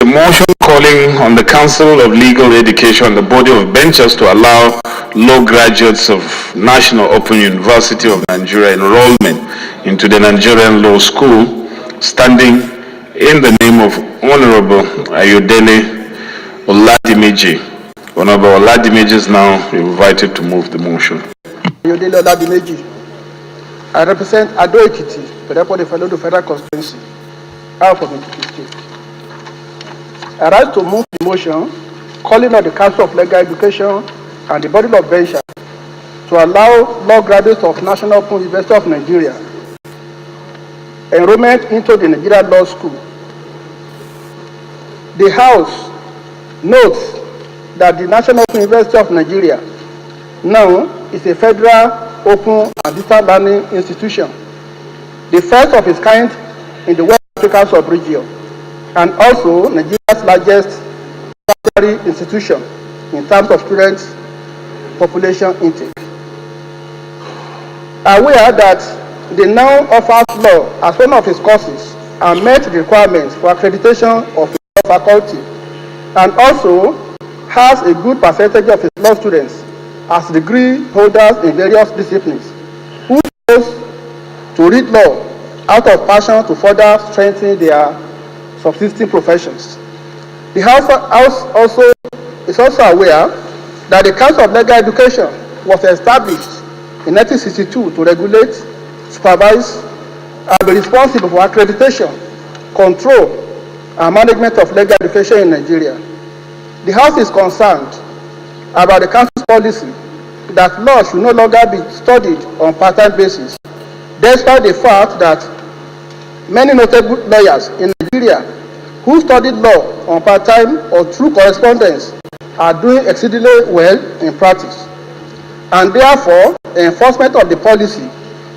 A motion calling on the Council of Legal Education and the Body of Bencers to allow law graduates of National Open University of Nigeria enrollment into the Nigerian Law School, standing in the name of Honorable Ayodele Oladimeji. Honorable Oladimeji is now invited to move the motion. Ayodele Oladimeji. I represent Ado Ekiti, therefore the fellow to Federal Constituency, out of Ekiti State. I rise to move the motion calling on the Council of Legal Education and the Body of Bencers to allow law graduates of National Open University of Nigeria enrollment into the Nigerian Law School. The House notes that the National Open University of Nigeria now is a federal open and distance learning institution, the first of its kind in the West African sub-region, and also Nigeria's largest tertiary institution in terms of student population intake. Aware that the now offers law as one of its courses and met the requirements for accreditation of its law faculty, and also has a good percentage of its law students as degree holders in various disciplines who chose to read law out of passion to further strengthen their subsisting professions. The House is also aware that the Council of Legal Education was established in 1962 to regulate, supervise, and be responsible for accreditation, control, and management of legal education in Nigeria. The House is concerned about the Council's policy that law should no longer be studied on part-time basis, despite the fact that many notable lawyers in Nigeria who studied law on part-time or through correspondence are doing exceedingly well in practice. And therefore, enforcement of the policy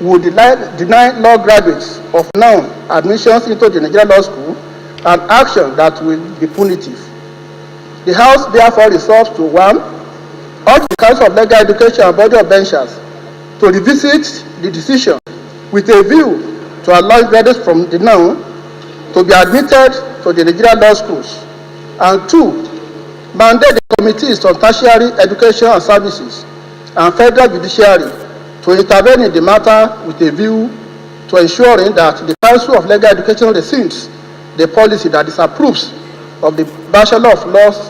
would deny law graduates of now admissions into the Nigerian Law School, an action that will be punitive. The House therefore resolves to 1. Urge the Council of Legal Education and Body of Bencers to revisit the decision with a view to allow graduates from the now to be admitted to the Nigerian Law Schools, and 2. Mandate the Committees on Tertiary Education and Services and Federal Judiciary to intervene in the matter with a view to ensuring that the Council of Legal Education rescinds the policy that disapproves of the Bachelor of Laws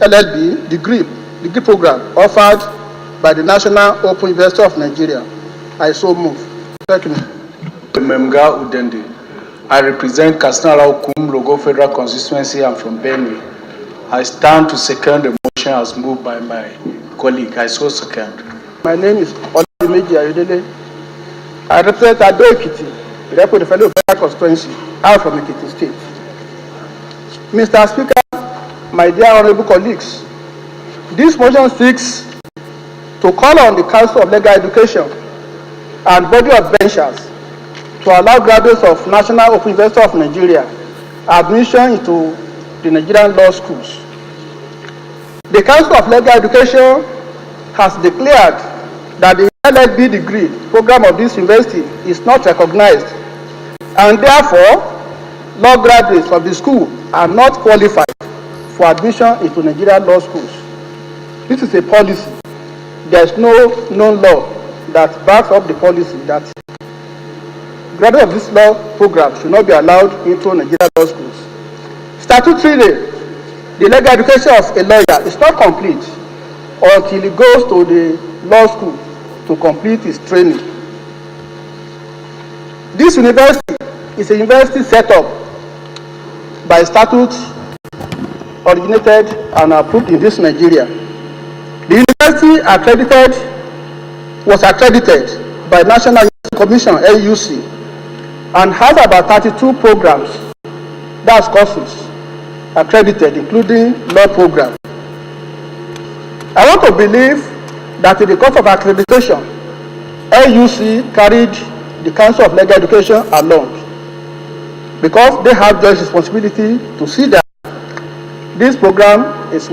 LLB degree program offered by the National Open University of Nigeria. I so move. Thank you. Memga Udende. I represent Katsina Ukum Logo Federal Constituency. I'm from Benue. I stand to second the motion as moved by my colleague. I so second. My name is Hon Ayodele Oladimeji. I represent Ado Ekiti, therefore the fellow Federal Constituency, out from Ekiti State. Mr. Speaker, my dear honorable colleagues, this motion seeks to call on the Council of Legal Education and Body of Bencers to allow graduates of National Open University of Nigeria admission into the Nigerian law schools. The Council of Legal Education has declared that the LLB degree program of this university is not recognized, and therefore law graduates of the school are not qualified for admission into Nigerian law schools. This is a policy. There is no known law that backs up the policy that graduates of this law program should not be allowed into Nigerian law schools. Statutorily, the legal education of a lawyer is not complete until he goes to the law school to complete his training. This university is a university set up by statute originated and approved in this Nigeria. The university was accredited by National University Commission (NUC) and has about 32 programs, that's courses, accredited, including law program. I want to believe that in the course of accreditation, NUC carried the Council of Legal Education along, because they have joint responsibility to see that this program is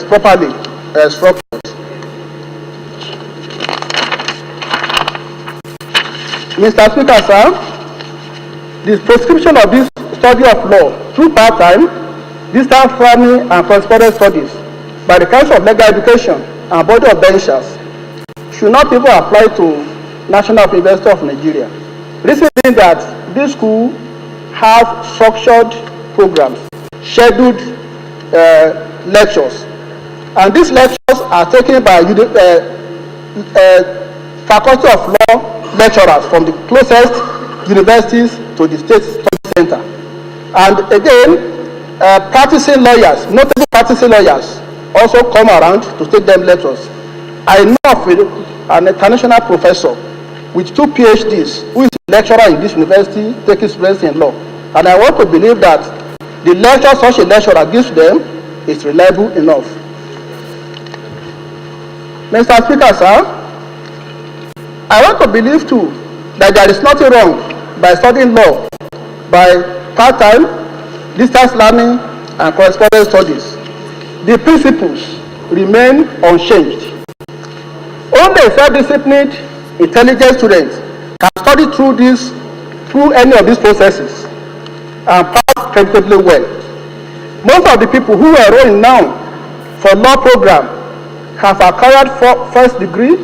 properly structured. Mr. Speaker, sir, the prescription of this study of law through part-time distance learning and correspondence studies by the Council of Legal Education and Body of Bencers should not even apply to National University of Nigeria. Reason being that this school has structured programs, scheduled lectures, and these lectures are taken by Faculty of Law lecturers from the closest universities to the State Study Center. And again, practicing lawyers, notable practicing lawyers, also come around to take them lectures. I know of an international professor with 2 PhDs who is a lecturer in this university taking students in law. And I want to believe that the lecture such a lecturer gives them is reliable enough. Mr. Speaker, sir, I want to believe too that there is nothing wrong by studying law by part-time, distance learning, and correspondence studies. The principles remain unchanged. Only a self-disciplined, intelligent student can study through any of these processes and pass creditably well. Most of the people who are enrolling now for law program have acquired first degree,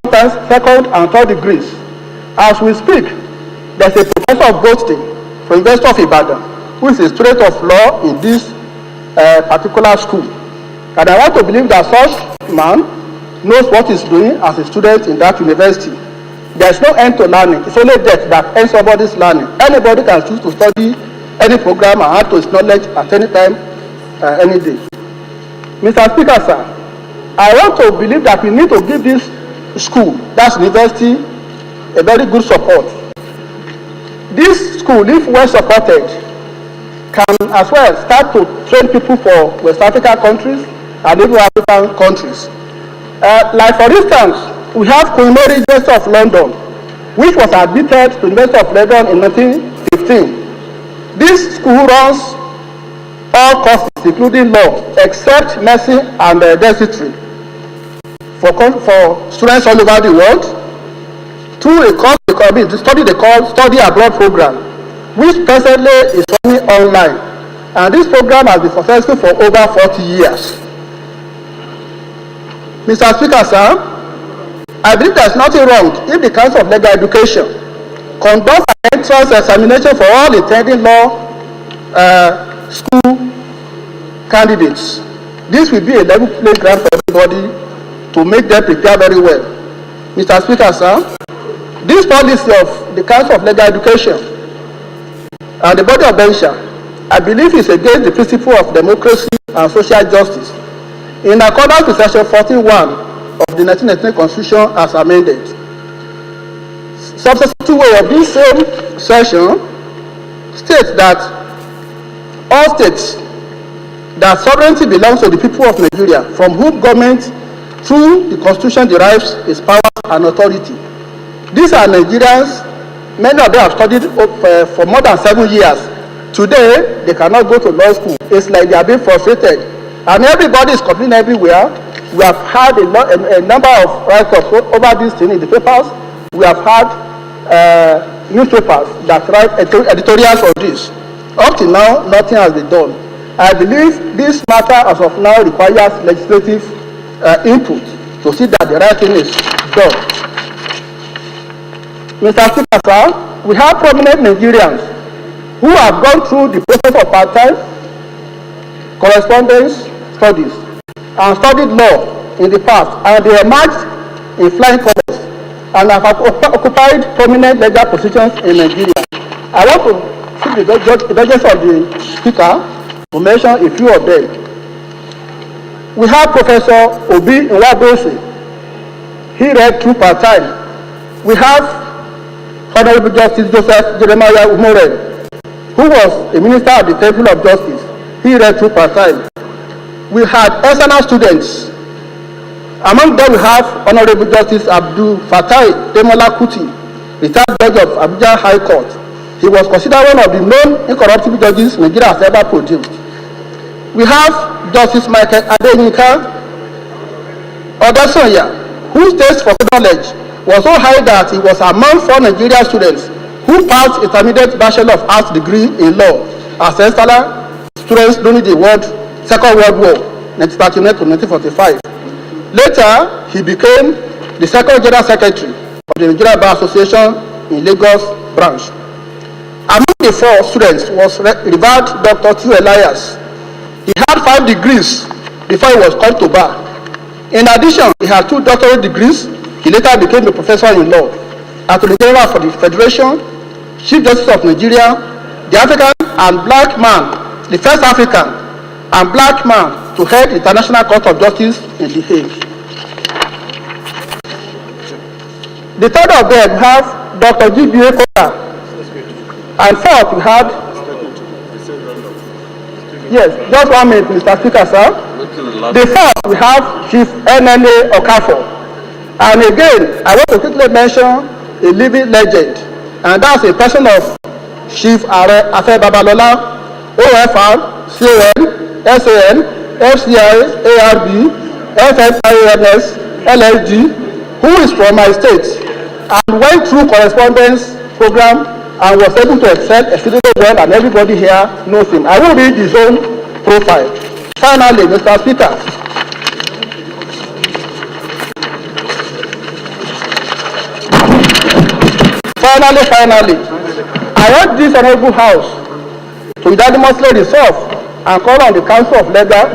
sometimes second and third degrees. As we speak, there's a professor of ghosting from University of Ibadan who is a student of law in this particular school. And I want to believe that such man knows what he's doing as a student in that university. There's no end to learning. It's only death that ends somebody's learning. Anybody can choose to study any program and add to his knowledge at any time, any day. Mr. Speaker, sir, I want to believe that we need to give this school, that's university, a very good support. This school, if well supported, can as well start to train people for West African countries and even African countries. Like for instance, we have Queen Mary University of London, which was admitted to the University of London in 1915. This school runs all courses, including law, except medicine and dentistry, for students all over the world, through a course to study the course study abroad program, which presently is running online, and this program has been successful for over 40 years. Mr. Speaker, sir, I believe there is nothing wrong if the Council of Legal Education conducts an entrance examination for all intending law school candidates. This will be a level playground for everybody to make them prepare very well. Mr. Speaker, sir, this policy of the Council of Legal Education and the Body of Bencers, I believe, is against the principle of democracy and social justice, in accordance with Section 14(1) of the 1999 Constitution as amended. Subsection 2A of this same section states that all states that sovereignty belongs to the people of Nigeria, from whom government through the Constitution derives its power and authority. These are Nigerians. Many of them have studied for more than 7 years. Today, they cannot go to law school. It's like they are being frustrated. And everybody is complaining everywhere. We have had a number of write-ups over this thing in the papers. We have had newspapers that write editorials on this. Up till now, nothing has been done. I believe this matter, as of now, requires legislative input to see that the right thing is done. Mr. Speaker, sir, we have prominent Nigerians who have gone through the process of part-time correspondence studies and studied law in the past, and they emerged in flying colors and have occupied prominent legal positions in Nigeria. I want to seek the indulgence of the Speaker to mention a few of them. We have Professor Obi Nwabose. He read through part-time. We have Honorable Justice Joseph Jeremiah Umoren, who was a minister at the Temple of Justice. He read through part-time. We had external students. Among them we have Honorable Justice Abdul Fatai Demola Kuti, retired judge of Abuja High Court. He was considered one of the known incorruptible judges Nigeria has ever produced. We have Justice Michael Adenika Odesanya, whose taste for knowledge was so high that he was among 4 Nigerian students who passed intermediate Bachelor of Arts degree in law as external students during the Second World War, 1939 to 1945. Later, he became the second general secretary of the Nigeria Bar Association in Lagos branch. Among the 4 students was Revered Dr. T. Elias. He had 5 degrees before he was called to bar. In addition, he had 2 doctorate degrees. He later became a professor in law. Attorney General for the Federation, Chief Justice of Nigeria, the African and black man, the first African and black man to head the International Court of Justice in The Hague. The third of them we have Dr. G.B.A. Kola. And fourth we had, yes, just 1 minute, Mr. Speaker, sir. The fourth we have Chief NNA Okafor. And again, I want to quickly mention a living legend, and that's a person of Chief Are Afe Babalola, OFR, CON, SAN, FCI, ARB, FFINS, LSG, who is from my state and went through correspondence program and was able to excel exceedingly well, and everybody here knows him. I will read his own profile. Finally, Mr. Speaker, finally, I want this honorable house to unanimously resolve and call on the Council of Legal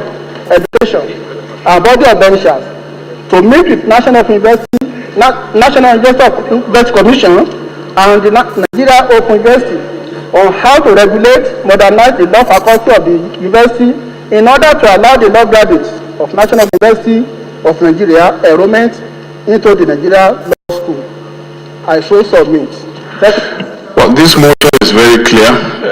Education and Body of Bencers to meet with National University Commission and the Nigeria Open University on how to regulate, modernize the law faculty of the university in order to allow the law graduates of National University of Nigeria enrollment into the Nigeria Law School. I so submit. Well, this motion is very clear.